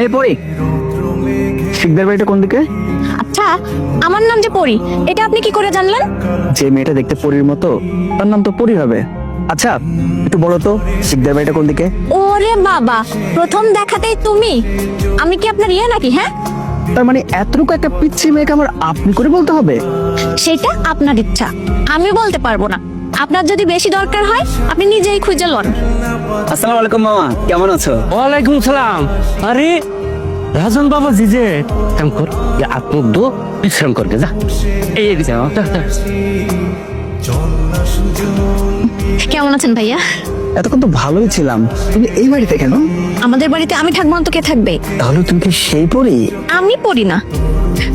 এই পরি, শিকদার বাড়িটা কোন দিকে? আচ্ছা, আমার নাম যে পরি, এটা আপনি কি করে জানলেন? যে মেয়েটা দেখতে পরীর মতো তার নাম তো পরি হবে। আচ্ছা একটু বলো তো, শিকদার বাড়িটা কোন দিকে? ওরে বাবা, প্রথম দেখাতেই তুমি! আমি কি আপনার ইয়ে নাকি? হ্যাঁ, তার মানে এতটুকু একটা পিচ্ছি মেয়েকে আমার আপনি করে বলতে হবে? সেটা আপনার ইচ্ছা, আমি বলতে পারবো না। আপনার যদি বেশি দরকার হয় আপনি নিজেই খুঁজে লন। আসসালামু আলাইকুম মামা, কেমন আছো? ওয়ালাইকুম সালাম। আরে রাজন বাবা জি যে কাম কর, আপনি দো বিশ্রাম করবে যা। এই দিকে কেমন আছেন ভাইয়া? এতক্ষণ তো ভালোই ছিলাম, তুমি এই বাড়িতে কেন? আমাদের বাড়িতে আমি থাকবো না তো কে থাকবে? তাহলে তুমি কি সেই পরি? আমি পড়ি না,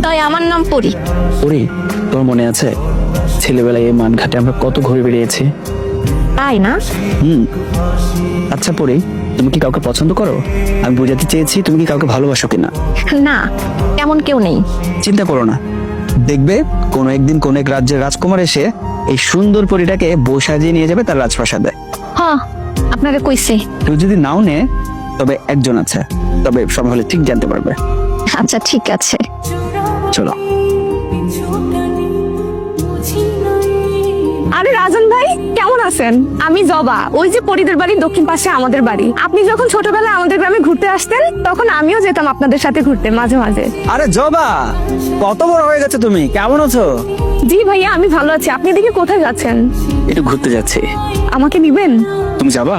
তাই আমার নাম পরি। পরি, তোমার মনে আছে ছেলেবেলায় এই মানঘাটে আমরা কত ঘুরে বেরিয়েছি? তাই না? আচ্ছা পরি, তুমি কি কাউকে পছন্দ করো? আমি বোঝাতে চেয়েছি তুমি কি কাউকে ভালোবাসো কিনা। না, তেমন কেউ নেই। চিন্তা করো না, দেখবে কোনো একদিন কোন এক রাজ্যের রাজকুমার এসে এই সুন্দর পরিটাকে বউ সাজিয়ে নিয়ে যাবে তার রাজপ্রাসাদে। হ্যাঁ, আপনাকে কইছে। কেউ যদি নাও নে, তবে একজন আছে, তবে সময় হলে ঠিক জানতে পারবে। আচ্ছা ঠিক আছে, চলো। আরে রাজন ভাই, কেমন আছেন? আমি জবা, ওই যে পরিদের বাড়ির দক্ষিণ পাশে আমাদের বাড়ি। আপনি যখন ছোটবেলায় আমাদের গ্রামে ঘুরতে আসতেন তখন আমিও যেতাম আপনাদের সাথে ঘুরতে মাঝে মাঝে। আরে জবা, কত বড় হয়ে গেছে তুমি, কেমন আছো? জি ভাইয়া, আমি ভালো আছি। আপনি এদিকে কোথায় যাচ্ছেন? একটু ঘুরতে যাচ্ছি। আমাকে নিবেন? তুমি যাবা?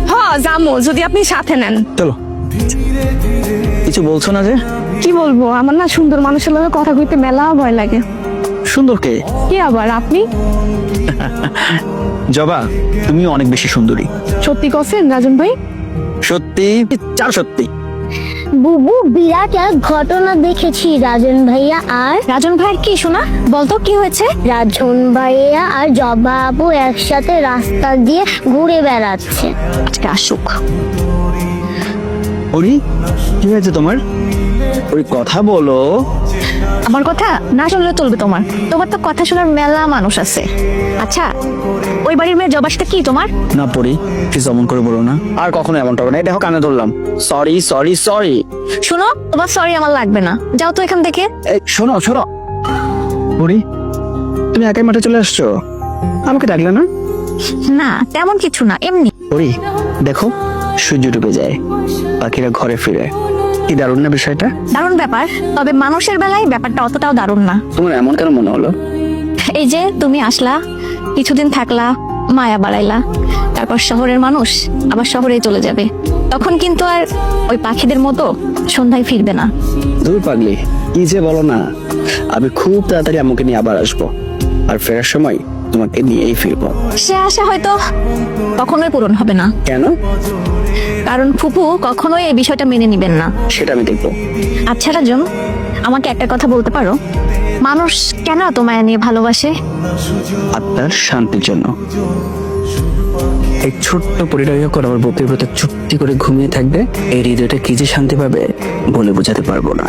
হ্যাঁ যাবো, যদি আপনি সাথে নেন। চলো। কিছু বলছো না যে? কি বলবো, আমার না সুন্দর মানুষের লগে কথা কইতে মেলা ভয় লাগে। সুন্দর কে? কে আবার? আপনি। জবা, তুমি অনেক বেশি সুন্দরী। সত্যি কছেন রাজন ভাই? সত্যি, চার সত্যি। বুবু, বিরাট এক ঘটনা দেখেছি রাজন ভাইয়া আর রাজন ভাইয়ের কি শোনা? বলতো কি হয়েছে? রাজন ভাইয়া আর জবা আপু একসাথে রাস্তা দিয়ে ঘুরে বেড়াচ্ছে। আজকে আসুক। পরি, কি হয়েছে তোমার? ওই কথা বলো। আমার কথা না শুনলে চলবে তোমার? তোমার তো কথা শোনার মেলা মানুষ আছে। আচ্ছা, ওই বাড়ির মেয়ের জবাসটা কি তোমার? না পরি, প্লিজ অমন করে বলো না, আর কখনো এমনটা হবে না। এই দেখো কানে ধরলাম। Sorry sorry sorry. শোনো, তোমার সরি আমার লাগবে না, যাও তো এখান থেকে। শোনো শোনো পরি, তুমি একাই মাঠে চলে আসছো, আমাকে ডাকলে না? না তেমন কিছু না, এমনি। পরি দেখো, সূর্য ডুবে যায়, পাখিরা ঘরে ফিরে, কি দারুণ না বিষয়টা? দারুণ ব্যাপার, তবে মানুষের বেলায় ব্যাপারটা অতটাও দারুণ না। তোমার এমন কেন মনে হলো? এই যে তুমি আসলা, কিছুদিন থাকলা, মায়া বাড়াইলা, তারপর শহরের মানুষ আবার শহরেই চলে যাবে, তখন কিন্তু আর ওই পাখিদের মতো সন্ধ্যায় ফিরবে না। দূর পাগলি, কি যে বলো না। আমি খুব তাড়াতাড়ি আমাকে নিয়ে আবার আসবো, আর ফেরার সময় তোমাকে নিয়েই ফিরবো। সে আশা হয়তো কখনোই পূরণ হবে না, কেন? কারণ ফুপু কখনোই এই বিষয়টা মেনে নিবেন না। সেটা আমি দেখবো। আচ্ছা রাজন, আমাকে একটা কথা বলতে পারো, মানুষ কেন এত মায়া নিয়ে ভালোবাসে? আত্মার শান্তির জন্য। এই ছোট্ট পরিটাকে যখন আমার বুকের ভেতর চুপটি করে ঘুমিয়ে থাকবে, এই হৃদয়টা কি যে শান্তি পাবে বলে বোঝাতে পারবো না।